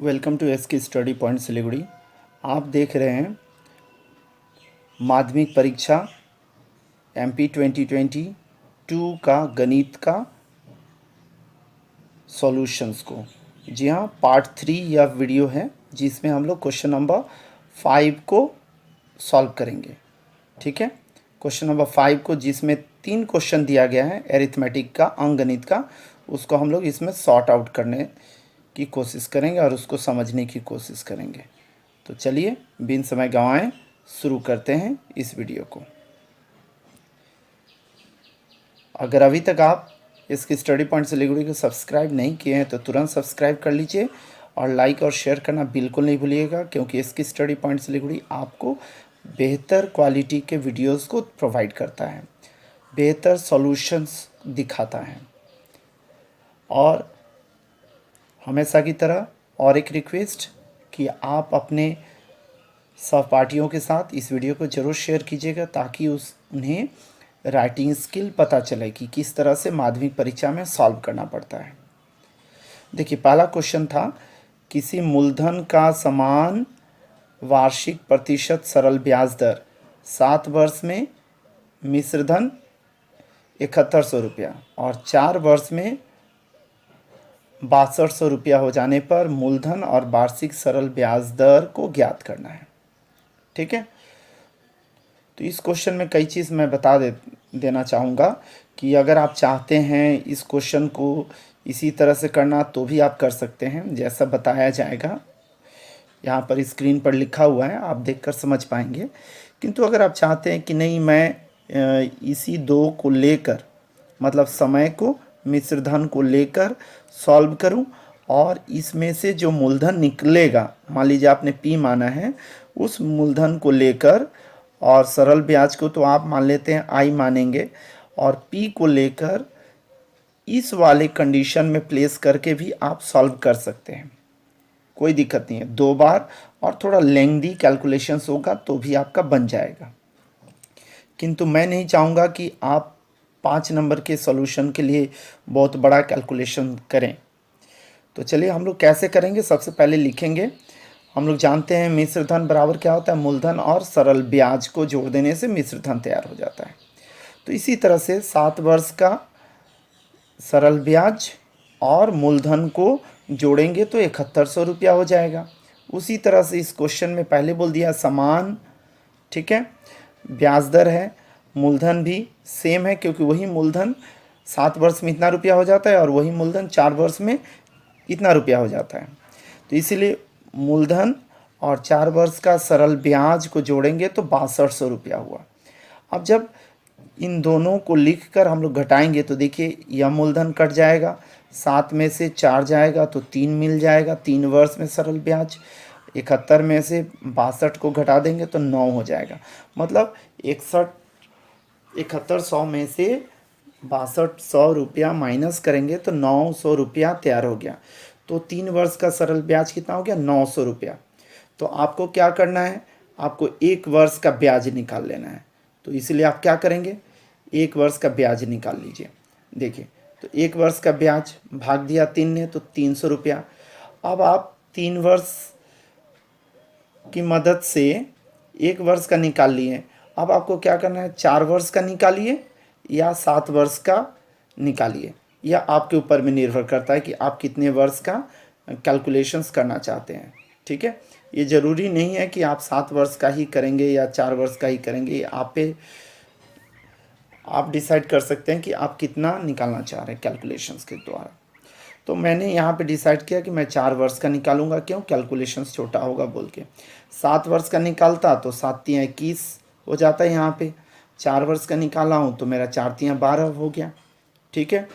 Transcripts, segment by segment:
Welcome to S के study point Siliguri. आप देख रहे हैं माध्यमिक परीक्षा एमपी 2022 का गणित का सॉल्यूशंस को। जी हाँ, पार्ट 3 यह वीडियो है जिसमें हम लोग क्वेश्चन नंबर 5 को सॉल्व करेंगे। ठीक है, क्वेश्चन नंबर 5 को जिसमें 3 क्वेश्चन दिया गया है एरिथमेटिक का, अंकगणित का, उसको हम लोग इसमें सॉर्ट आउट करने की कोशिश करेंगे और उसको समझने की कोशिश करेंगे। तो चलिए बिन समय गंवाएं शुरू करते हैं इस वीडियो को। अगर अभी तक आप इसकी स्टडी पॉइंट सिलीगुड़ी को सब्सक्राइब नहीं किए हैं तो तुरंत सब्सक्राइब कर लीजिए और लाइक और शेयर करना बिल्कुल नहीं भूलिएगा, क्योंकि इसकी स्टडी पॉइंट सिलीगुड़ी आपको बेहतर क्वालिटी के वीडियोस को प्रोवाइड करता है, बेहतर सॉल्यूशंस दिखाता है। और हमेशा की तरह और एक रिक्वेस्ट कि आप अपने सहपाठियों के साथ इस वीडियो को ज़रूर शेयर कीजिएगा ताकि उन्हें राइटिंग स्किल पता चले कि किस तरह से माध्यमिक परीक्षा में सॉल्व करना पड़ता है। देखिए, पहला क्वेश्चन था किसी मूलधन का समान वार्षिक प्रतिशत सरल ब्याज दर 7 वर्ष में मिश्रधन 7100 रुपया और 4 वर्ष में 6200 रुपया हो जाने पर मूलधन और वार्षिक सरल ब्याज दर को ज्ञात करना है। ठीक है, तो इस क्वेश्चन में कई चीज़ मैं बता देना चाहूँगा कि अगर आप चाहते हैं इस क्वेश्चन को इसी तरह से करना तो भी आप कर सकते हैं, जैसा बताया जाएगा। यहाँ पर स्क्रीन पर लिखा हुआ है, आप देखकर समझ पाएंगे। किंतु अगर आप चाहते हैं कि नहीं, मैं इसी दो को लेकर, मतलब समय को मिश्रधन को लेकर सॉल्व करूं और इसमें से जो मूलधन निकलेगा, मान लीजिए आपने पी माना है, उस मूलधन को लेकर, और सरल ब्याज को तो आप मान लेते हैं आई मानेंगे, और पी को लेकर इस वाले कंडीशन में प्लेस करके भी आप सॉल्व कर सकते हैं, कोई दिक्कत नहीं है। 2 बार और थोड़ा लेंथी कैलकुलेशंस होगा तो भी आपका बन जाएगा। किंतु मैं नहीं चाहूँगा कि आप 5 नंबर के सॉल्यूशन के लिए बहुत बड़ा कैलकुलेशन करें। तो चलिए हम लोग कैसे करेंगे। सबसे पहले लिखेंगे, हम लोग जानते हैं मिश्रधन बराबर क्या होता है, मूलधन और सरल ब्याज को जोड़ देने से मिश्रधन तैयार हो जाता है। तो इसी तरह से 7 वर्ष का सरल ब्याज और मूलधन को जोड़ेंगे तो 7100 रुपया हो जाएगा। उसी तरह से इस क्वेश्चन में पहले बोल दिया समान, ठीक है, ब्याज दर है, मूलधन भी सेम है क्योंकि वही मूलधन 7 वर्ष में इतना रुपया हो जाता है और वही मूलधन 4 वर्ष में इतना रुपया हो जाता है। तो इसीलिए मूलधन और 4 वर्ष का सरल ब्याज को जोड़ेंगे तो 6200 रुपया हुआ। अब जब इन दोनों को लिखकर हम लोग घटाएंगे तो देखिए यह मूलधन कट जाएगा, 7 में से 4 जाएगा तो 3 मिल जाएगा, 3 वर्ष में सरल ब्याज। 71 में से 62 को घटा देंगे तो 9 हो जाएगा। मतलब 7100 में से 6200 रुपया माइनस करेंगे तो 900 रुपया तैयार हो गया। तो 3 वर्ष का सरल ब्याज कितना हो गया, 900 रुपया। तो आपको क्या करना है, आपको 1 वर्ष का ब्याज निकाल लेना है। तो इसलिए आप क्या करेंगे, 1 वर्ष का ब्याज निकाल लीजिए। देखिए, तो 1 वर्ष का ब्याज भाग दिया 3 ने तो 300 रुपया। अब आप 3 वर्ष की मदद से 1 वर्ष का निकाल लिए। अब आपको क्या करना है, 4 वर्ष का निकालिए या 7 वर्ष का निकालिए, या आपके ऊपर में निर्भर करता है कि आप कितने वर्ष का कैलकुलेशंस करना चाहते हैं। ठीक है, ये ज़रूरी नहीं है कि आप 7 वर्ष का ही करेंगे या 4 वर्ष का ही करेंगे, आप डिसाइड कर सकते हैं कि आप कितना निकालना चाह रहे हैं कैलकुलेशंस के द्वारा। तो मैंने यहाँ पे डिसाइड किया कि मैं 4 वर्ष का निकालूंगा, क्यों, कैलकुलेशंस छोटा होगा बोल के। 7 वर्ष का निकालता तो 7 तियाँ 21 हो जाता है, यहाँ पे 4 वर्ष का निकाला हूँ तो मेरा 4 तियाँ 12 हो गया। ठीक है,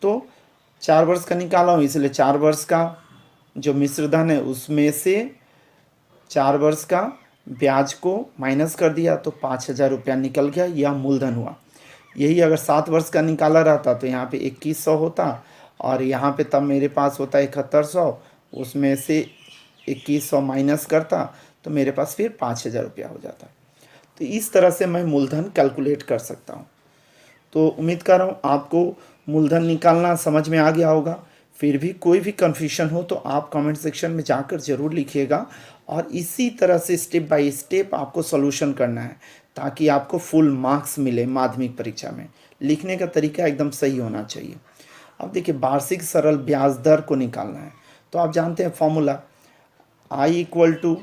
तो 4 वर्ष का निकाला हूँ इसलिए 4 वर्ष का जो मिश्रधन है उसमें से 4 वर्ष का ब्याज को माइनस कर दिया तो 5000 रुपया निकल गया, यह मूलधन हुआ। यही अगर 7 वर्ष का निकाला रहता तो यहाँ पे 2100 होता और यहाँ पे तब मेरे पास होता 7100, उसमें से 2100 माइनस करता तो मेरे पास फिर 5000 रुपया हो जाता। तो इस तरह से मैं मूलधन कैलकुलेट कर सकता हूँ। तो उम्मीद कर रहा हूँ आपको मूलधन निकालना समझ में आ गया होगा। फिर भी कोई भी कन्फ्यूजन हो तो आप कमेंट सेक्शन में जाकर ज़रूर लिखिएगा, और इसी तरह से स्टेप बाय स्टेप आपको सॉल्यूशन करना है ताकि आपको फुल मार्क्स मिले माध्यमिक परीक्षा में। लिखने का तरीका एकदम सही होना चाहिए। अब देखिए, वार्षिक सरल ब्याज दर को निकालना है, तो आप जानते हैं formula I equal to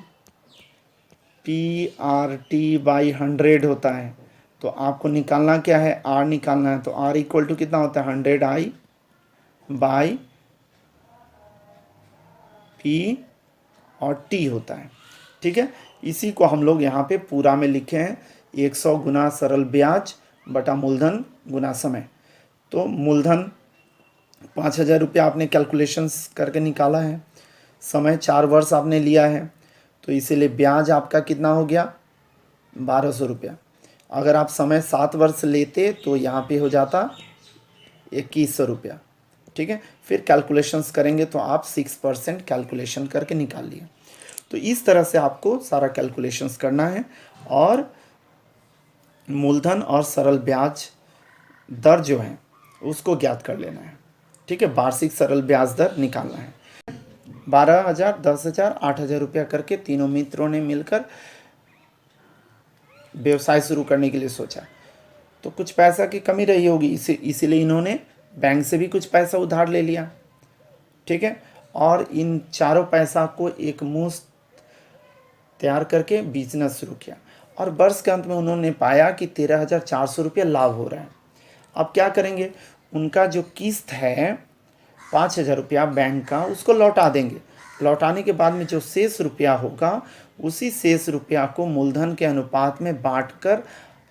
PR/T/100 होता है। तो आपको निकालना क्या है, R निकालना है। तो R इक्वल टू कितना होता है, 100I/P और T होता है। ठीक है, इसी को हम लोग यहाँ पे पूरा में लिखे हैं, 100 गुना सरल ब्याज बटा मूलधन गुना समय। तो मूलधन 5,000 रुपया आपने कैलकुलेशंस करके निकाला है, समय 4 वर्ष आपने लिया है, तो इसीलिए ब्याज आपका कितना हो गया, 1,200 रुपया। अगर आप समय 7 वर्ष लेते तो यहाँ पे हो जाता 2,100 रुपया। ठीक है, फिर कैलकुलेशंस करेंगे तो आप 6% कैलकुलेशन करके निकाल लिए। तो इस तरह से आपको सारा कैलकुलेशंस करना है और मूलधन और सरल ब्याज दर जो है उसको ज्ञात कर लेना है। ठीक है, वार्षिक सरल ब्याज दर निकालना है। 12,000, 10,000, 8,000 रुपया करके तीनों मित्रों ने मिलकर व्यवसाय शुरू करने के लिए सोचा। तो कुछ पैसा की कमी रही होगी, इसीलिए इन्होंने बैंक से भी कुछ पैसा उधार ले लिया। ठीक है, और इन चारों पैसा को एक मुश्त तैयार करके बिजनेस शुरू किया, और वर्ष के अंत में उन्होंने पाया कि 13,400 रुपया लाभ हो रहा है। अब क्या करेंगे, उनका जो किस्त है 5,000 रुपया बैंक का, उसको लौटा देंगे। लौटाने के बाद में जो शेष रुपया होगा, उसी शेष रुपया को मूलधन के अनुपात में बांटकर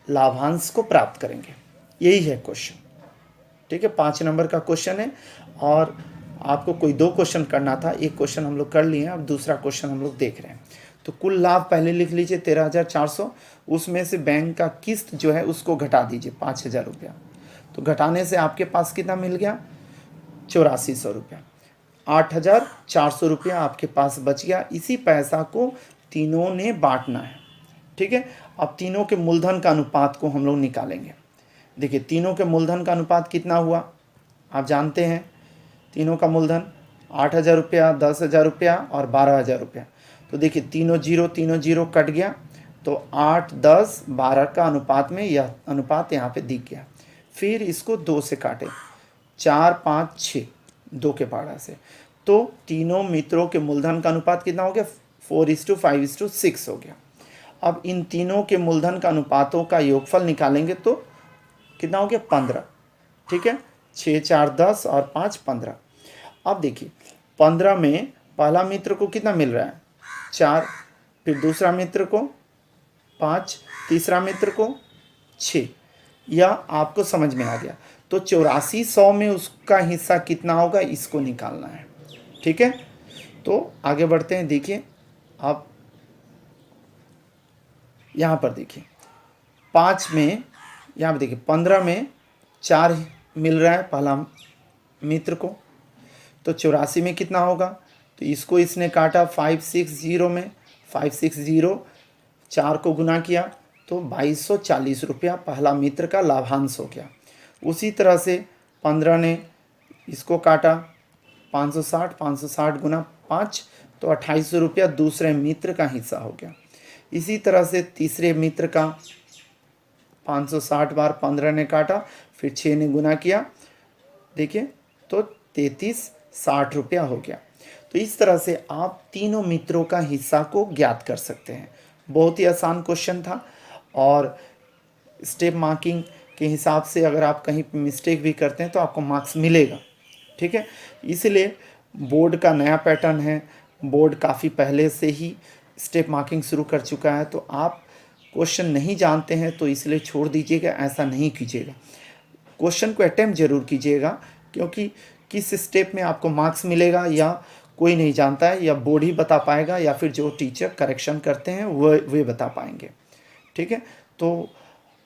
लाभांश को प्राप्त करेंगे। यही है क्वेश्चन। ठीक है, 5 नंबर का क्वेश्चन है, और आपको कोई 2 क्वेश्चन करना था, एक क्वेश्चन हम लोग कर लिए हैं, अब दूसरा क्वेश्चन हम लोग देख रहे हैं। तो कुल लाभ पहले लिख लीजिए 13,400, उसमें से बैंक का किस्त जो है उसको घटा दीजिए 5,000 रुपया। तो घटाने से आपके पास कितना मिल गया, 8400 रुपया। 8,400 रुपया आपके पास बच गया। इसी पैसा को तीनों ने बांटना है। ठीक है, अब तीनों के मूलधन का अनुपात को हम लोग निकालेंगे। देखिए, तीनों के मूलधन का अनुपात कितना हुआ, आप जानते हैं। तीनों का मूलधन 8,000 रुपया, 10,000 रुपया और 12,000 रुपया। तो देखिए, तीनों जीरो कट गया, तो 8, 10, 12 का अनुपात में यह अनुपात यहाँ पे दिख गया। फिर इसको 2 से काटे, 4, 5, 6, 2 के पहाड़ा से। तो तीनों मित्रों के मूलधन का अनुपात कितना हो गया, 4:5:6 हो गया। अब इन तीनों के मूलधन का अनुपातों का योगफल निकालेंगे तो कितना हो गया, 15। ठीक है, 6, 4, 10 और 5, 15। अब देखिए, 15 में पहला मित्र को कितना मिल रहा है, 4, फिर दूसरा मित्र को 5, तीसरा मित्र को 6। यह आपको समझ में आ गया। तो 8400 में उसका हिस्सा कितना होगा, इसको निकालना है। ठीक है, तो आगे बढ़ते हैं। देखिए, आप यहाँ पर देखिए, 5 में, यहाँ पर देखिए 15 में 4 मिल रहा है पहला मित्र को, तो 84 में कितना होगा, तो इसको इसने काटा 560 में, 560 4 को गुना किया तो 2,240 रुपया पहला मित्र का लाभांश हो गया। उसी तरह से 15 ने इसको काटा 560 गुना 5, तो 2,800 रुपया दूसरे मित्र का हिस्सा हो गया। इसी तरह से तीसरे मित्र का 560 बार 15 ने काटा, फिर 6 ने गुना किया, देखिए तो 3360 रुपया हो गया। तो इस तरह से आप तीनों मित्रों का हिस्सा को ज्ञात कर सकते हैं। बहुत ही आसान क्वेश्चन था, और स्टेप मार्किंग के हिसाब से अगर आप कहीं मिस्टेक भी करते हैं तो आपको मार्क्स मिलेगा। ठीक है, इसलिए बोर्ड का नया पैटर्न है, बोर्ड काफ़ी पहले से ही स्टेप मार्किंग शुरू कर चुका है। तो आप क्वेश्चन नहीं जानते हैं तो इसलिए छोड़ दीजिएगा, ऐसा नहीं कीजिएगा। क्वेश्चन को अटेम्प्ट जरूर कीजिएगा, क्योंकि किस स्टेप में आपको मार्क्स मिलेगा या कोई नहीं जानता है, या बोर्ड ही बता पाएगा, या फिर जो टीचर करेक्शन करते हैं वे बता पाएंगे। ठीक है, तो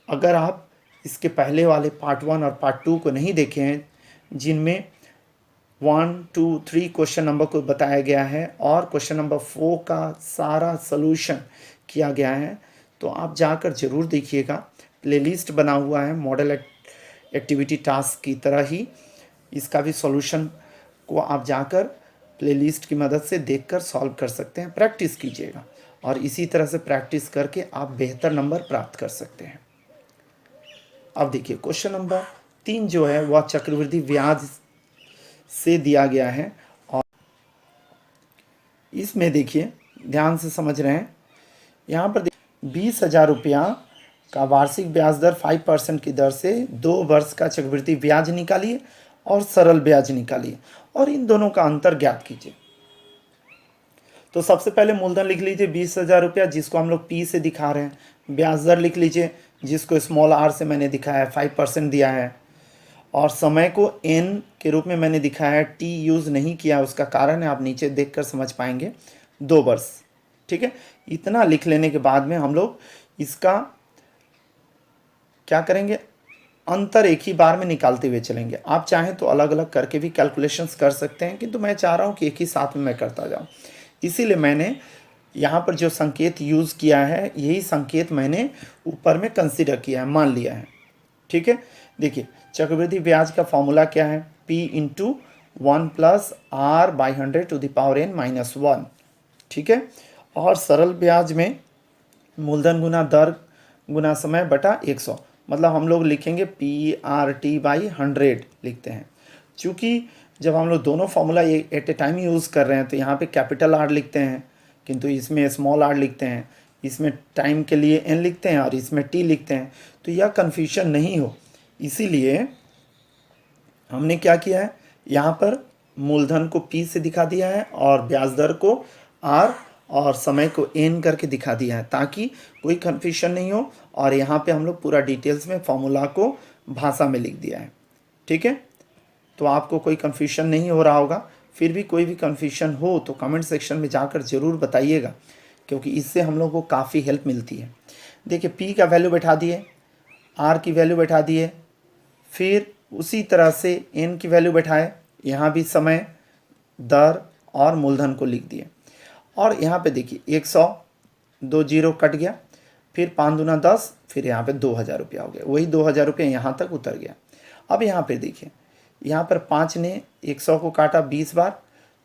अगर आप इसके पहले वाले पार्ट 1 और पार्ट 2 को नहीं देखे हैं, जिनमें 1, 2, 3 क्वेश्चन नंबर को बताया गया है और क्वेश्चन नंबर 4 का सारा सॉल्यूशन किया गया है, तो आप जाकर ज़रूर देखिएगा। प्लेलिस्ट बना हुआ है मॉडल एक्टिविटी टास्क की तरह ही, इसका भी सॉल्यूशन को आप जाकर प्लेलिस्ट की मदद से देखकर सॉल्व कर सकते हैं। प्रैक्टिस कीजिएगा और इसी तरह से प्रैक्टिस करके आप बेहतर नंबर प्राप्त कर सकते हैं। अब देखिए क्वेश्चन नंबर 3 जो है वह चक्रवृद्धि ब्याज से दिया गया है और इसमें देखिए ध्यान से समझ रहे हैं, यहाँ पर 20,000 रुपया का वार्षिक ब्याज दर 5% की दर से 2 वर्ष का चक्रवृद्धि ब्याज निकालिए और सरल ब्याज निकालिए और इन दोनों का अंतर ज्ञात कीजिए। तो सबसे पहले मूलधन लिख लीजिए 20,000 रुपया, जिसको हम लोग P से दिखा रहे हैं। ब्याज दर लिख लीजिए, जिसको स्मॉल r से मैंने दिखाया है, 5% दिया है। और समय को n के रूप में मैंने दिखाया है, t यूज़ नहीं किया, उसका कारण है आप नीचे देखकर समझ पाएंगे, 2 वर्ष। ठीक है, इतना लिख लेने के बाद में हम लोग इसका क्या करेंगे, अंतर एक ही बार में निकालते हुए चलेंगे। आप चाहें तो अलग अलग करके भी कैलकुलेशंस कर सकते हैं, किंतु मैं चाह रहा हूँ कि एक ही साथ में मैं करता जाऊँ, इसीलिए मैंने यहाँ पर जो संकेत यूज़ किया है यही संकेत मैंने ऊपर में कंसिडर किया है, मान लिया है। ठीक है, देखिए चक्रवृद्धि ब्याज का फॉर्मूला क्या है, P into 1 plus R by 100 to the power n minus 1। ठीक है, और सरल ब्याज में मूलधन गुना दर गुना समय बटा 100, मतलब हम लोग लिखेंगे PRT बाई 100 लिखते हैं। चूँकि जब हम लोग दोनों formula at a time use कर रहे हैं तो यहाँ पे कैपिटल R लिखते हैं, किंतु इसमें स्मॉल r लिखते हैं, इसमें टाइम के लिए n लिखते हैं और इसमें t लिखते हैं, तो यह कन्फ्यूजन नहीं हो, इसीलिए हमने क्या किया है, यहाँ पर मूलधन को P से दिखा दिया है और ब्याज दर को R और समय को n करके दिखा दिया है, ताकि कोई कन्फ्यूजन नहीं हो। और यहाँ पे हम लोग पूरा डिटेल्स में फॉर्मूला को भाषा में लिख दिया है। ठीक है, तो आपको कोई कन्फ्यूजन नहीं हो रहा होगा। फिर भी कोई भी कन्फ्यूजन हो तो कमेंट सेक्शन में जाकर ज़रूर बताइएगा, क्योंकि इससे हम लोग को काफ़ी हेल्प मिलती है। देखिए P का वैल्यू बैठा दिए, R की वैल्यू बैठा दिए, फिर उसी तरह से n की वैल्यू बैठाए, यहाँ भी समय, दर और मूलधन को लिख दिए। और यहाँ पे देखिए 100, 2 जीरो कट गया, फिर 5 दूना 10, फिर यहाँ पे 2,000 रुपया हो गया, वही 2,000 रुपया यहाँ तक उतर गया। अब यहाँ पे देखिए, यहाँ पर 5 ने 100 को काटा 20 बार,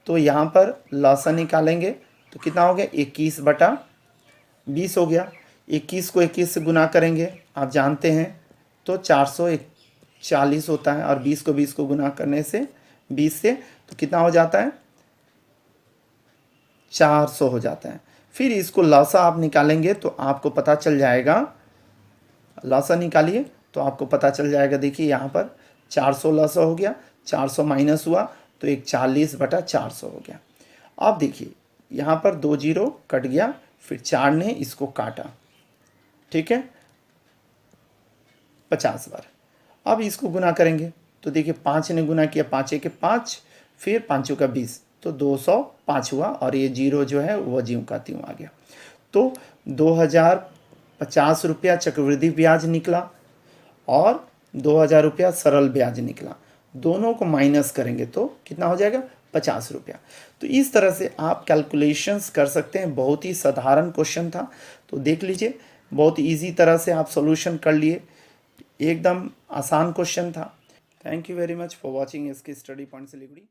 तो यहाँ पर लॉसन निकालेंगे तो कितना हो गया, 21 बटा 20 हो गया। 21 को 21 से गुना करेंगे, आप जानते हैं, तो 440 होता है, और 20 को गुना करने से 20 से तो कितना हो जाता है, 400 हो जाता है। फिर इसको लॉसा आप निकालेंगे तो आपको पता चल जाएगा, लॉसा निकालिए तो आपको पता चल जाएगा। देखिए यहाँ पर 400 लॉसा हो गया, 400 माइनस हुआ तो 140 बटा 400 हो गया। अब देखिए यहाँ पर 2 जीरो कट गया, फिर 4 ने इसको काटा, ठीक है, 50 बार। अब इसको गुना करेंगे तो देखिए 5 ने गुना किया, 5 के 5, फिर 5 का 20, तो 205 हुआ, और ये जीरो जो है वह ज्यों का त्यों आ गया। तो 2,050 रुपया चक्रवृद्धि ब्याज निकला और 2,000 रुपया सरल ब्याज निकला। दोनों को माइनस करेंगे तो कितना हो जाएगा, 50 रुपया। तो इस तरह से आप कैलकुलेशंस कर सकते हैं। बहुत ही साधारण क्वेश्चन था, तो देख लीजिए, बहुत इजी तरह से आप सॉल्यूशन कर लिए, एकदम आसान क्वेश्चन था। Thank you very much for watching इसकी स्टडी पॉइंट से लिखड़ी।